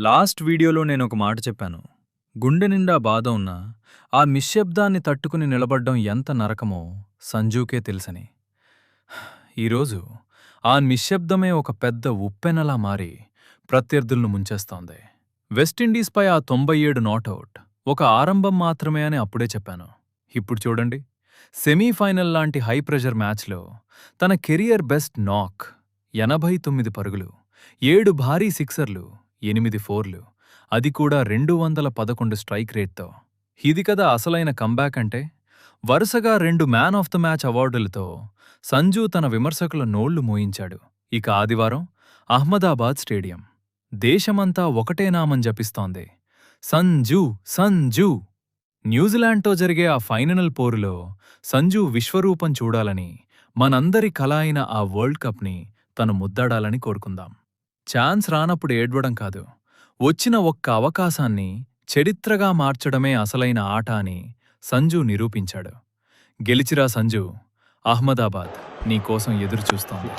Last వీడియోలో నేనొక మాట చెప్పాను. గుండె నిండా బాధ ఉన్నా, ఆ నిశ్శబ్దాన్ని తట్టుకుని నిలబడ్డం ఎంత నరకమో సంజూకే తెలుసని. ఈరోజు ఆ నిశ్శబ్దమే ఒక పెద్ద ఉప్పెనలా మారి ప్రత్యర్థులను ముంచేస్తోంది. వెస్టిండీస్పై ఆ 97 నాటౌట్ ఒక ఆరంభం మాత్రమే అని అప్పుడే చెప్పాను. ఇప్పుడు చూడండి, సెమీఫైనల్ లాంటి హై ప్రెషర్ మ్యాచ్లో తన కెరియర్ బెస్ట్ నాక్ 89 పరుగులు, 7 భారీ సిక్సర్లు, 8 ఫోర్లు, అది కూడా 211 స్ట్రైక్ రేట్తో. ఇది కదా అసలైన కంబ్యాక్ అంటే. వరుసగా 2 మ్యాన్ ఆఫ్ ద మ్యాచ్ అవార్డులతో సంజూ తన విమర్శకుల నోళ్లు మోయించాడు. ఇక ఆదివారం అహ్మదాబాద్ స్టేడియం. దేశమంతా ఒకటే నామం జపిస్తోంది, సంజూ సంజూ. న్యూజిలాండ్తో జరిగే ఆ ఫైనల్ పోరులో సంజూ విశ్వరూపం చూడాలని, మనందరి కల అయిన ఆ వరల్డ్ కప్ని తను ముద్దాడాలని కోరుకుందాం. ఛాన్స్ రానప్పుడు ఏడ్వడం కాదు, వచ్చిన ఒక్క అవకాశాన్ని చరిత్రగా మార్చడమే అసలైన ఆట అని సంజూ నిరూపించాడు. గెలిచిరా సంజూ, అహ్మదాబాద్ నీకోసం ఎదురుచూస్తోంది.